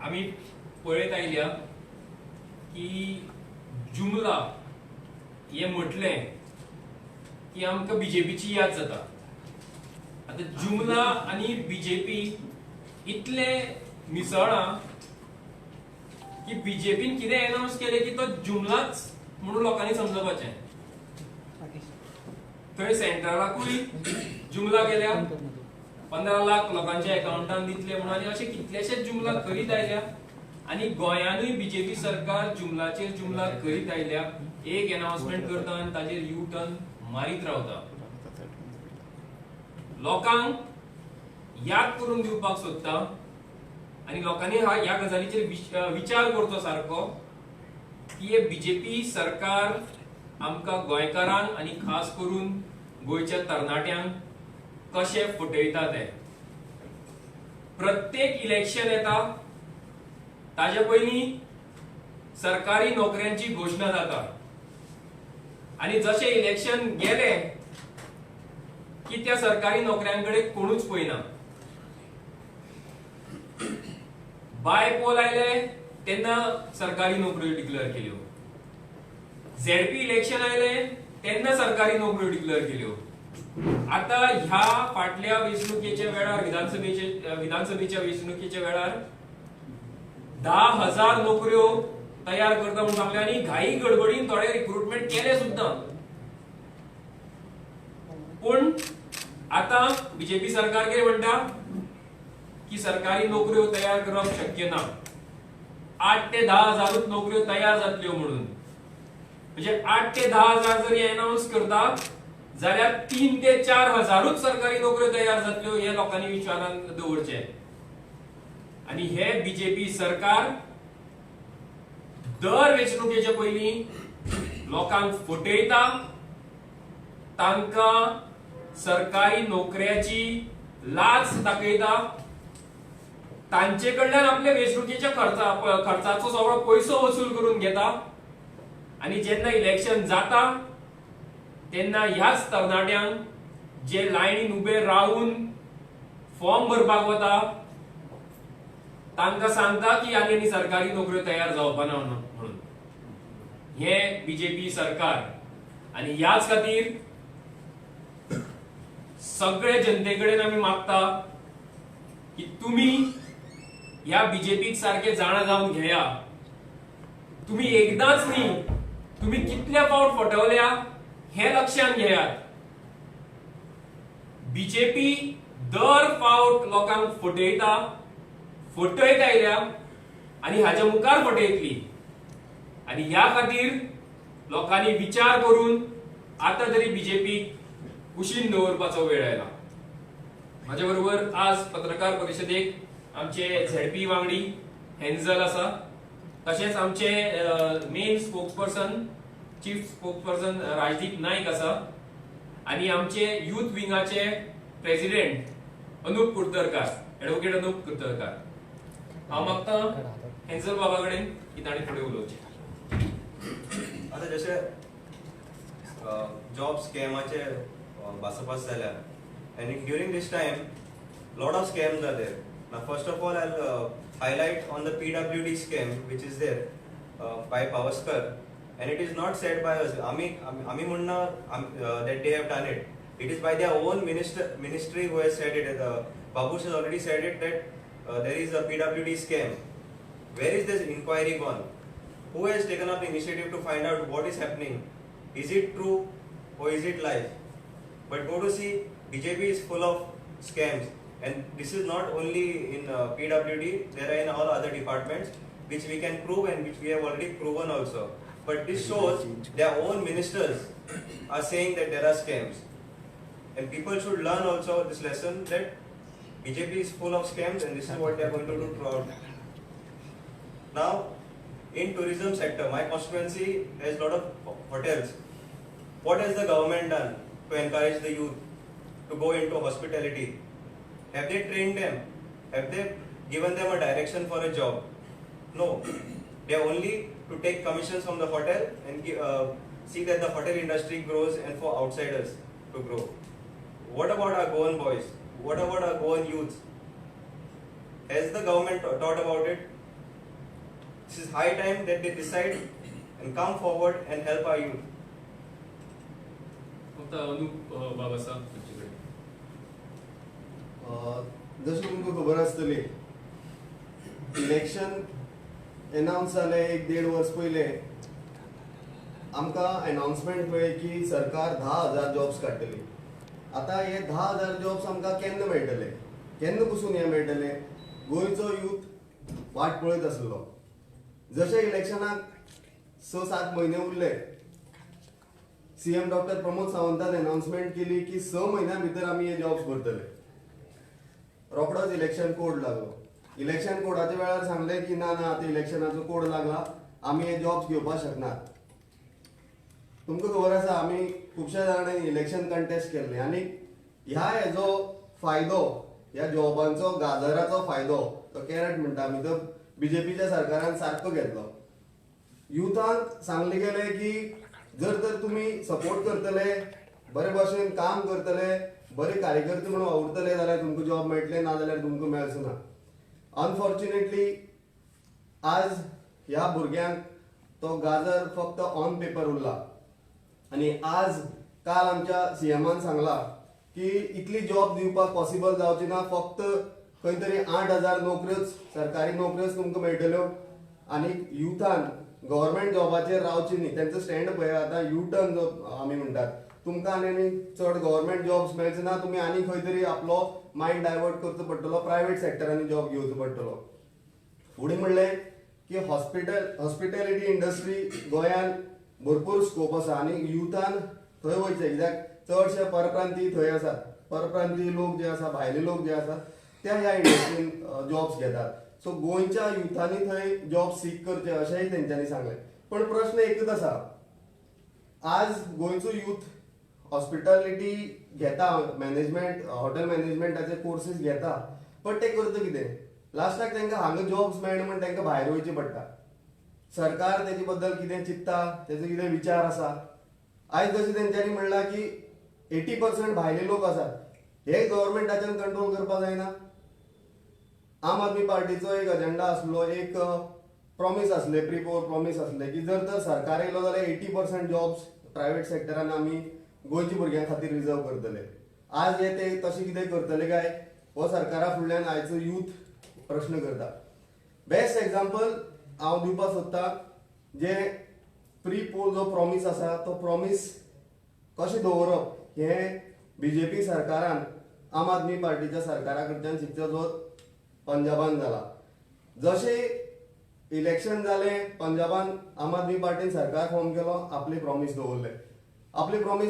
आम्ही पळयत आयल्या की जुमला हे म्हटलें की आमकां बीजेपीची याद जाता. आता जुमला आणि बीजेपी इतले मिसळ्ळा की बीजेपीन कितें अनाउन्स केले की तो जुमलाच म्हणून लोकांनी समजपाचें. थंय सेंट्रलाकूय जुमला गेल्या, 15 लाख लोकांच्या अकाउंटान दितले म्हणून, आनी अशे कितलेशेच जुमला करीत आयल्या. आणि गोंयानूय बीजेपी सरकार जुमलाचेर जुमला करीत आयल्या. एक अनाउन्समेंट करता आनी ताजेर यू टर्न मारीत रावता. लोकांक याद करून दिवपाक सोदता आनी लोकांनी ह्या गजालीचेर विचार करचो सारको की हे बीजेपी सरकार आमकां गोंयकारांक आनी खास करून गोंयच्या तरणाट्यांक कशें फटयता ते. प्रत्येक इलेक्शन येता ताजे पयलीं सरकारी नोकऱ्यांची घोशणा जाता आनी जशे इलेक्शन गेले की त्या सरकारी नोकऱ्यांकडे कोणूच पळयना. बाय पोल आयले तेन्ना सरकारी नोकऱ्यो डिक्लेअर केल्यो. झेडपी इलेक्शन आयले तेन्ना सरकारी नोकऱ्यो डिक्लेअर केल्यो. आता ह्या फाटल्या वेंचणुकेच्या वेळार विधानसभेच्या वेंचणुकेच्या वेळार 10,000 नोकऱ्यो तयार करता म्हणून सांगले आनी घाई गडबडीन थोडे रिक्रुटमेंट केले सुद्धा. पण आता बीजेपी सरकार कितें म्हणटा की सरकारी नोकऱ्यो तयार करप शक्य ना. 8 ते 10,000 नोकऱ्यो तयार जातल्यो म्हणून. म्हणजे 8 ते 10,000 जरी अनाउन्स करता जाल्यार 3 ते 4,000 सरकारी नोकऱ्यो तयार जातल्यो हे लोकांनी विचारान दवरचे. आणि हे बीजेपी सरकार दर वेंचणुकेच्या पयलीं लोकांक फटयता, तांकां सरकारी नोकऱ्याची लाज दाखयता, तांचे कडल्यान आपल्या वेंचणुकेच्या खर्चाचो सगळो पयसो वसूल करून घेता. आणि जेन्ना इलेक्शन जाता तेन्ना ह्याच तरणाट्यांक जे लायनीन उबे रावून फॉर्म भरपाक वता तांकां सांगता की आनी सरकारी नोकऱ्यो तयार जावपाना म्हणून. हे बीजेपी सरकार. आणि ह्याच खातीर सगळे जनतेकडेन आमी मागता की तुम्ही ह्या बीजेपीक सारखे जाणा जावन घेया. तुम्ही एकदाच न्ही, तुम्ही कितल्या फावट फटवल्या हे लक्षात घेयात. बीजेपी दर फावट लोकांक फटयत आयल्या आणि हाच्या मुखार फटयतली. आणि ह्या खातीर लोकांनी विचार करून आता तरी बीजेपीक कुशीन दवरपाचो वेळ आयला. माझ्या बरोबर आज पत्रकार परिशदेक आमचे झेडपी वांगडी हेंझल आसा, तशेंच आमचे main spokesperson chief spokesperson Rajdeep Naik आसा, आणि आमचे युथ विंगाचे प्रेसिडेंट अनूप कुडतरकार, ॲडव्होकेट अनूप कुडतरकार. हांव मागता हेंझल बाबा कडेन की ताणें फुडें उलोवचें. आता जशे जॉब स्कॅमाचे भासाभास जाल्या, and during this time lot of scams are there. Now first of all I'll highlight on the PWD scam which is there by Pavaskar, and it is not said by us. Ami munna that they have done it. It is by their own ministry who has said it. Babush has already said it that there is a PWD scam. Where is this inquiry gone? Who has taken up the initiative to find out what is happening? Is it true or is it lies? But go to see, BJP is full of scams, and this is not only in PWD, there are in all other departments which we can prove and which we have already proven also. But this shows their own ministers are saying that there are scams, and people should learn also this lesson that BJP is full of scams and this is what they are going to do throughout. Now in tourism sector, my constituency has lot of hotels. What has the government done to encourage the youth to go into hospitality? Have they trained them? Have they given them a direction for a job? No. They are only to take commissions from the hotel and see that the hotel industry grows and for outsiders to grow. What about our Goan boys? What about our Goan youths? Has the government thought about it? This is high time that they decide and come forward and help our youth. फक्त अनुप बाबा साहेब तुमच्याकडे. जशें तुमकां खबर आसतली election announce जाले 1-1.5 वर्स पयले आमकां अनाउन्समेंट मेळ्ळी की सरकार 10,000 जॉब्स काडटली. आतां हे 10,000 जॉब्स आमकां केन्ना मेळटले, केन्ना पसून हे मेळटले? गोंयचो यूथ वाट पळयत आसलो. जशे इलेक्शनाक 6-7 म्हयने उरले, सीएम डॉक्टर प्रमोद सावंतान अनाउन्समेंट केली की 6 म्हयन्या भितर आमी हे जॉब्स भरतले. रोखडोच इलेक्शन कोड लागलो. इलेक्शन कोडाच्या वेळार सांगले की ना ना आतां इलेक्शनाचो कोड लागला, आमी हे जॉब्स घेवपाक शकनात. तुमकां खबर आसा आमी खुबश्या जाणांनी इलेक्शन कंटेस्ट केल्ले आनी हेजो फायदो, ह्या जॉबांचो गाजराचो फायदो तो कॅरेट म्हणटा आमी तो बीजेपीच्या सरकारान सारको घेतलो. युथांक सांगले गेले की जर तर तुमी सपोर्ट करतले, बरे भशेन काम करतले, बरे कार्यकर्ते म्हणून वावुरतले जाल्यार तुमकां जॉब मेळटले, ना जाल्यार तुमकां मेळचो ना. अनफॉर्च्युनेटली आज ह्या भुरग्यांक तो गाजर फक्त ऑन पेपर उरला. आनी आज काल आमच्या सीएमान सांगला की इतली जॉब दिवपाक पॉसिबल जावची ना, फक्त खंय तरी 8,000 नोकऱ्योच, सरकारी नोकऱ्योच तुमकां मेळटल्यो. आनी युथान गव्हर्मेंट जॉबाचेर रावची न्ही. तेंचो स्टँड पळय आतां यू टर्न जो आमी म्हणटात. तुमकां आनी चड गव्हर्मेंट जॉब्स मेळचे ना, तुमी आनी खंय तरी आपलो मायंड डायवर्ट करचो पडटलो, प्रायव्हेट सेक्टरांनी जॉब घेवचो पडटलो. फुडें म्हणलें की हॉस्पिटॅलिटी इंडस्ट्री गोंयान भरपूर स्कोप आसा आनी युथान थंय वयचें, कित्याक चडशे परप्रांती थंय आसात. परप्रांती लोक जे आसा, भायले लोक जे आसात ते ह्या इंडस्ट्रीन जॉब्स घेतात. सो गोंयच्या युथांनी थंय जॉब सीक करचे अशेंय तेंच्यांनी सांगलें. पण प्रश्न एकच आसा, आज गोंयचो यूथ हॉस्पिटॅलिटी घेता, मॅनेजमेंट, हॉटेल मॅनेजमेंटाचे कोर्सीस घेता, पण ते करता कितें? लास्टाक तांकां हांगा जॉब्स मेळना म्हण तांकां भायर वयचें पडटा. सरकार तेजे बद्दल कितें चिंतता, तेजो कितें विचार आसा? आयज जशें तेंच्यांनी म्हणलां की 80% भायले लोक आसात, हे गव्हर्मेंटाच्यान कंट्रोल करपाक जायना. आम आदमी पार्टीचो एक अजेंडा आसलो, एक प्रॉमीस आसले, प्री पोल प्रॉमीस आसले की जर तर सरकार येयलो जाल्यार 80% जॉब्स प्रायव्हेट सेक्टरान आमी गोंयच्या भुरग्यां खातीर रिजर्व करतले. आज हे ते तशें कितें करतले काय हो सरकारा फुडल्यान आयचो यूथ प्रश्न करता. बेस्ट एग्जाम्पल हांव दिवपाक सोदतां, जे प्री पोल जो प्रॉमीस आसा तो प्रॉमीस कशें दवरप हें बीजेपी सरकारान आम आदमी पार्टीच्या सरकारा कडच्यान शिकचो, जो पंजाबान जाला. जशें इलेक्शन जालें, पंजाबान आम आदमी पार्टीन सरकार फॉर्म केलो, आपली प्रॉमीस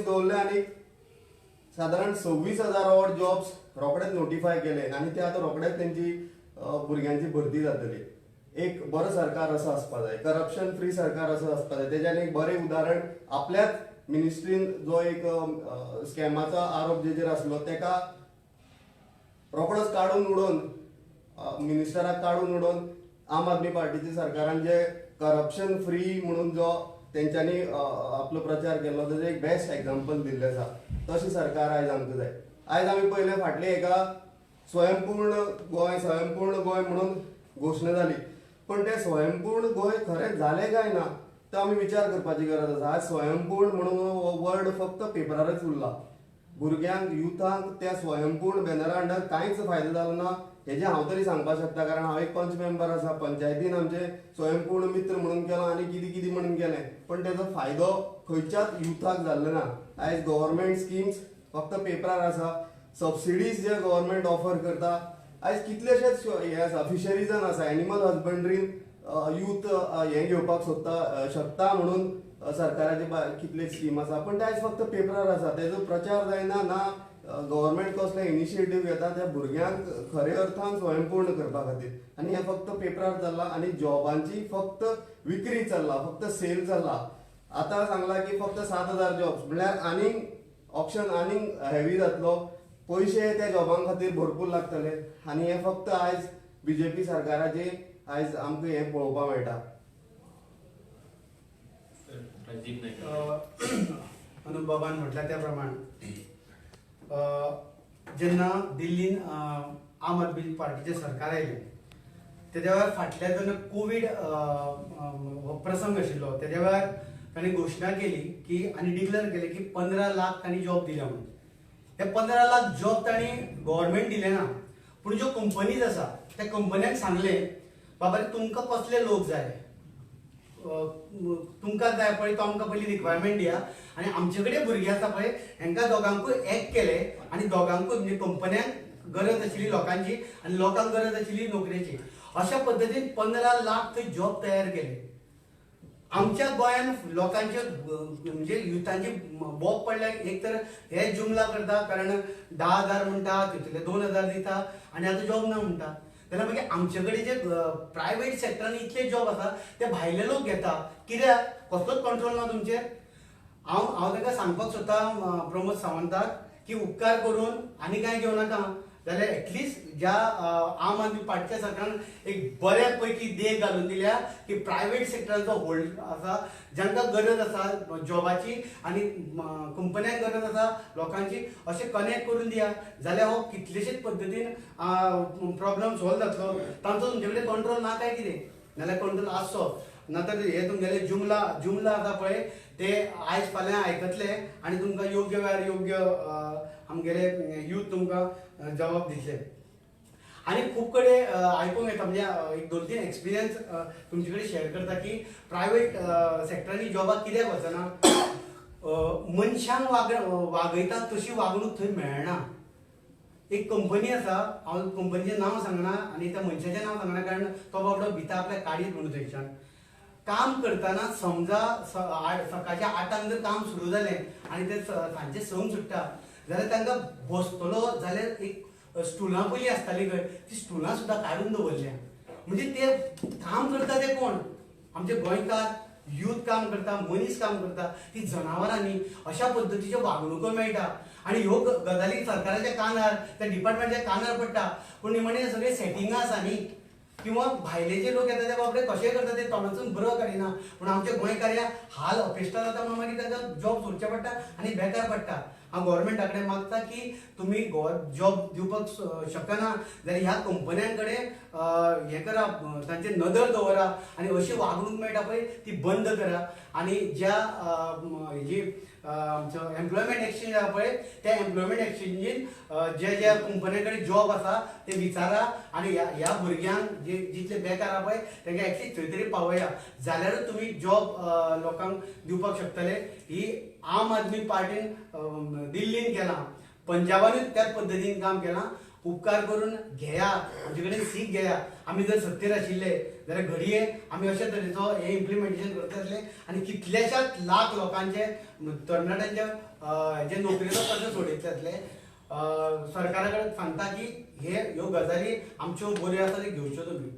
दवरले आनी सादारण 26,000 ऑड जॉब्स रोखडेच नोटिफाय केले आनी ते आतां रोखडेच तेंची भुरग्यांची भरती जातली. एक बरो सरकार असो आसपाक जाय, करप्शन फ्री सरकार असो आसपाक जाय. तेज्यान एक बरें उदाहरण आपल्याच मिनिस्ट्रीन जो एक स्कॅमाचो आरोप जेचेर आसलो तेका रोखडोच काडून उडोवन, मिनिस्टराक काडून उडोवन आम आदमी पार्टीच्या सरकारान जे करप्शन फ्री म्हणून जो तेंच्यांनी आपलो प्रचार केलो तेजें एक बेस्ट एग्जाम्पल दिल्लें आसा. तशी सरकार आयज आमकां जाय. आयज आमी पयलें फाटले एका स्वयंपूर्ण गोंय म्हणून घोशणा जाली, पण तें स्वयंपूर्ण गोंय खरें जालें काय ना तो आमी विचार करपाची गरज आसा. आज स्वयंपूर्ण म्हणून हो वर्ड फक्त पेपरारच उरला. भुरग्यांक, युथांक त्या स्वयंपूर्ण बॅनरा अंडर कांयच फायदो जालो ना हेजें हांव तरी सांगपाक शकता, कारण हांव एक पंच मेंबर आसा. पंचायतीन आमचे स्वयंपूर्ण मित्र म्हणून केलो आनी कितें कितें म्हणून केलें, पण तेजो फायदो खंयच्याच युथाक जाल्लो ना. आयज गव्हर्मेंट स्किम्स फक्त पेपरार आसा. सबसिडीज जे गव्हर्मेंट ऑफर करता, आयज कितलेशेच हे आसा, फिशरीजान आसा, एनिमल हजबंड्रीन यूथ हें घेवपाक शकता म्हणून सरकाराचे कितले स्कीम आसा, पण ते आयज फक्त पेपरार आसा. तेजो प्रचार जायना, ना गव्हर्मेंट कसले इनिशिएटीव घेता त्या भुरग्यांक खरे अर्थान स्वयंपूर्ण करपा खातीर. आनी हें फक्त पेपरार चल्ला आनी जॉबांची फक्त विक्री चल्ला, फक्त सेल चल्ला. आतां सांगला की फक्त 7,000 जॉब्स म्हणल्यार आनीक ऑप्शन आनीक हेवी जातलो. पयशे त्या जॉबां खातीर भरपूर लागतले आनी हें फक्त आयज बीजेपी सरकाराचे आयज आमकां हें पळोवपाक मेळटा. अनुप बाबान म्हटल्या त्या प्रमाण जेन्ना दिल्लीन आम आदमी पार्टीचें सरकार आयलें तेज्या वेळार फाटल्या जेन्ना कोविड हो प्रसंग आशिल्लो तेज्या वेळार तांणी घोशणा केली की आनी डिक्लेअर केले की 15 लाख तांणी जॉब दिल्या म्हणून. हे 15 लाख जॉब तांणी गव्हर्नमेंट दिले ना, पूण ज्यो कंपनीज आसा त्या कंपन्यांक सांगले बाबा रे तुमकां कसले लोक जाय, तुमकां जाय पळय तो आमकां पयलीं रिक्वायरमेंट दिया आनी आमचे कडेन भुरगे आसा पळय हेंकां दोगांकूय एक केले आनी दोगांकूय म्हणजे कंपन्यांक गरज आशिल्ली लोकांची आनी लोकांक गरज आशिल्ली नोकरेची. अशा पद्दतीन 15 लाख थंय जॉब तयार केले. आमच्या गोंयान लोकांचे म्हणजे युथांची बोब पडल्या. एक तर हे जुमला करता कारण 10,000 म्हणटा तितूंतले 2,000 दिता आनी आतां जॉब ना म्हणटा. जाल्यार मागीर आमचे कडेन जे प्रायवेट सेक्टरान इतले जॉब आसा ते भायले लोक घेता. कित्याक कसलोच कंट्रोल ना तुमचेर. हांव ताका सांगपाक सोदता प्रमोद सावंताक की उपकार करून आनी कांय घेवं नाका जाल्यार एटलिस्ट ज्या आम आदमी पार्टीच्या सरकारान एक बऱ्या पैकी देख घालून दिल्या की प्रायवेट सेक्टराचो होल्ड आसा जांकां गरज आसा जॉबाची आनी कंपन्यांक गरज आसा लोकांची अशें कनेक्ट करून दिया जाल्यार हो कितलेशेच पद्दतीन प्रॉब्लम सॉल्व जातलो. तांचो तुमचे कडेन कंट्रोल ना काय कितें नाल्यार कंट्रोल आसचो. नातर हे तुमगेले जुमला आसा पळय ते आयज फाल्यां आयकतले आनी तुमकां योग्य वेळार योग्य आमगेले यूथ तुमकां जबाब दितले. आनी खूब कडेन आयकूंक येता म्हणजे एक 2-3 एक्सपिरियन्स तुमचे कडेन शेअर करता की प्रायवेट सेक्टरांनी जॉबाक कित्याक वचना, मनशांक वागयता तशी वागणूक थंय मेळना. एक कंपनी आसा, हांव कंपनीचें नांव सांगना आनी त्या मनशाचें नांव सांगना कारण तो बाबडो भिता आपल्या काडीत म्हणून थंयच्यान. काम करतना समजा सकाळच्या 8 जर काम सुरू जालें आनी ते सांजे 6 सुट्टा जाल्यार तांकां बसतलो जाल्यार एक स्टुलां पयलीं आसतालीं खंय ती स्टुलां सुद्दां काडून दवरल्या. म्हणजे ते काम करता ते कोण? आमचे गोंयकार यूथ काम करता, मनीस काम करता, ती जनावरांनी अशा पद्दतीच्यो वागणुको मेळटा आनी ह्यो गजाली सरकाराच्या कानार त्या डिपार्टमेंटाच्या कानार पडटा. पूण निमणे सगळे सेटिंगां आसा न्ही किंवा भायले जे लोक येता ते बाबडे कशें करता ते तोंडाचून बरो काडिना. पूण आमचे गोंयकार ह्या हाल अपेश्टा जाता म्हणून मागीर तांकां जॉब सोडचे पडटा आनी बेकार पडटा. हांव गव्हर्मेंटा कडेन मागता की तुमी जॉब दिवपाक शकना जाल्यार ह्या कंपन्यां कडेन हें करा, तांचे नदर दवरा आनी अशी वागणूक मेळटा पळय ती बंद करा. आनी ज्या हेजी आमचो एम्प्लॉयमेंट एक्सचेंज आसा पळय त्या एम्प्लॉयमेंट एक्सचेंजीन ज्या कंपन्यां कडेन जॉब आसा ते विचारा आनी ह्या भुरग्यांक जे जितले बेकार आसा पळय तांकां एटलिस्ट थंय तरी पावया जाल्यारूच तुमी जॉब लोकांक दिवपाक शकतले. ही आम आदमी पार्टीन दिल्लीन केलां, पंजाबानूय त्याच पद्दतीन काम केलां. उपकार करून घेया, आमचे कडेन सीख घेया. आमी जर सत्तेर आशिल्ले जाल्यार घडये आमी अशे तरेचो हे इम्प्लिमेंटेशन करता आसले आनी कितल्याशाच लाख लोकांचे तरणाट्यांचे जे नोकरेचो कर्ज सोडितले आसले. सरकारा कडेन सांगता की ह्यो गजाली आमच्यो बऱ्यो आसा त्यो घेवच्यो तुमी.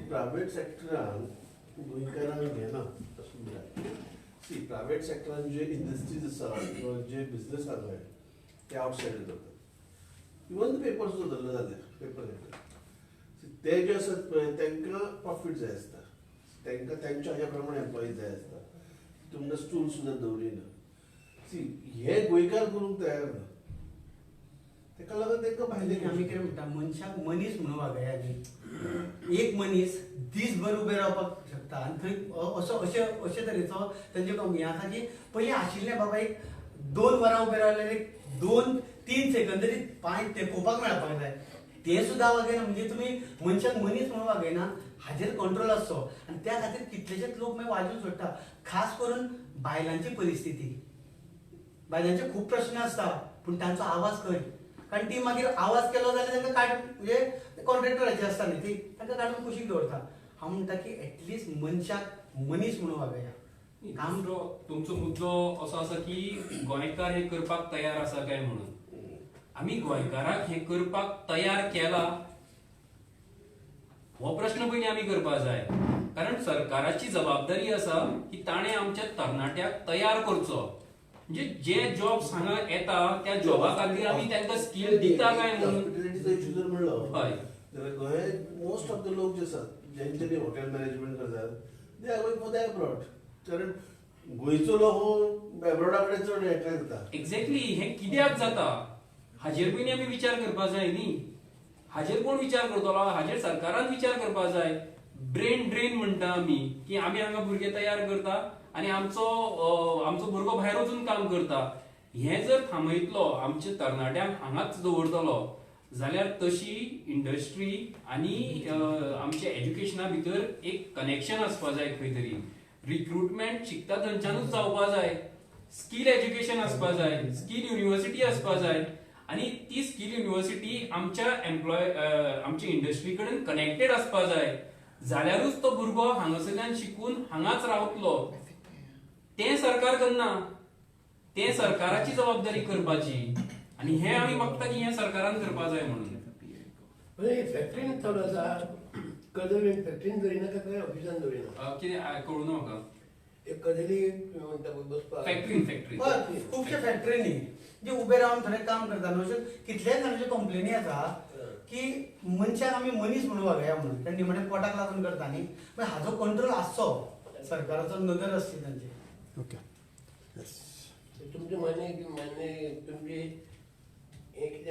प्रायवेट सेक्टरान गोंयकारांक घेना अशें सी प्रायवेट सेक्टरान जे इंडस्ट्रीज आसा किंवा जे बिजनेस आसा पळय ते आवटसायडर जातात. इवन पेपर सुद्दां धरले जाले पेपर ते जे आसात पळय तांकां प्रॉफीट जाय आसता, तांकां तांच्या हाज्या प्रमाणे एम्प्लॉईज जाय आसता. तुमकां स्टूल सुद्दां दवरिना. सी हे गोंयकार करूंक तयार ना. ताका लागून तांकां भायले आमी कितें म्हणटा मनशाक मनीस म्हणून वागया न्ही. एक मनीस दीसभर उबे रावपाक शकता आनी थंय अशे तरेचो तांचे हें आसा की पयलीं आशिल्लें बाबा एक 2 वरां उबे रावलेले 2-3 सेकंद तरी पांय तेकोवपाक मेळपाक जाय. ते सुद्दां वागयना म्हणजे तुमी मनशाक मनीस म्हणून वागयना. हाजेर कंट्रोल आसचो आनी त्या खातीर कितलेशेच लोक मागीर वाजून सोडटा. खास करून बायलांची परिस्थिती. बायलांचे खूब प्रश्न आसता पूण तांचो आवाज खंय कारण ती मागीर आवाज केलो जाल्यार तांकां काडून म्हणजे कॉन्ट्रॅक्टराची आसता न्ही ती तांकां काडून कुशीक दवरता. हांव म्हणटा की एटलिस्ट मनशाक मनीस म्हणून वागया. तुमचो मुद्दो असो आसा की गोंयकार हे करपाक तयार आसा काय म्हणून. आमी गोंयकाराक हे करपाक तयार केला हो प्रश्न पयलीं आमी करपाक जाय. कारण सरकाराची जबाबदारी आसा की ताणें आमच्या तरणाट्याक तयार करचो. म्हणजे जे जॉब हांगा येता त्या जॉबा खातीर आमी तांकां स्कील दिता काय म्हणून. इशू जर म्हणलो हय जाल्यार गोंयांत मोस्ट ऑफ द लोक जे आसात जेंच्यांनी हॉटेल मॅनेजमेंट करतात they are going for the abroad. कारण गोंयचो लोक हो एब्रॉडा कडेन चड एट्रॅक्ट जाता. एक्झॅक्टली हे कित्याक जाता हाजेर पयलीं आमी विचार करपाक जाय न्ही. हाजेर कोण विचार करतलो? हाजेर सरकारान विचार करपाक जाय. ब्रेन ड्रेन म्हणटा आमी की आमी हांगा भुरगे तयार करता आनी आमचो भुरगो भायर वचून काम करता. हे जर थांबयतलो आमच्या तरणाट्यांक हांगाच दवरतलो जाल्यार तशी इंडस्ट्री आनी आमच्या एज्युकेशना भितर एक कनेक्शन आसपाक जाय. खंय तरी रिक्रुटमेंट शिकता थंयच्यानूच जावपाक जाय. स्कील एज्युकेशन आसपाक जाय, स्कील युनिव्हर्सिटी आसपाक जाय आनी ती स्कील युनिव्हर्सिटी आमच्या इंडस्ट्री कडेन कनेक्टेड आसपाक जाय. जाल्यारूच तो भुरगो हांगासरल्यान शिकून हांगाच रावतलो. तें सरकार करना. तें सरकाराची जबाबदारी करपाची आनी हे आमी मागता की हें सरकारान करपाक जाय म्हणून. फॅक्टरीन चालू आसा कदलीन फॅक्टरीन दवरिना काय खंय ऑफिसान दवरिना कितें कळून म्हाका. एक कदली म्हणटा बसपाक फॅक्टरीन पण खुबशे फॅक्टरीनी जे उबे रावन थंय काम करता न्हू अशे कितलेच जाणांचे कंप्लेनी आसा की मनशाक आमी मनीस म्हणून वागया म्हणून तें निमणे पोटाक लागून करता न्ही. पण हाजो कंट्रोल आसचो सरकाराचो नदर आसची तांचे. ओके. तुमचे मान्य तुमचे हे कितें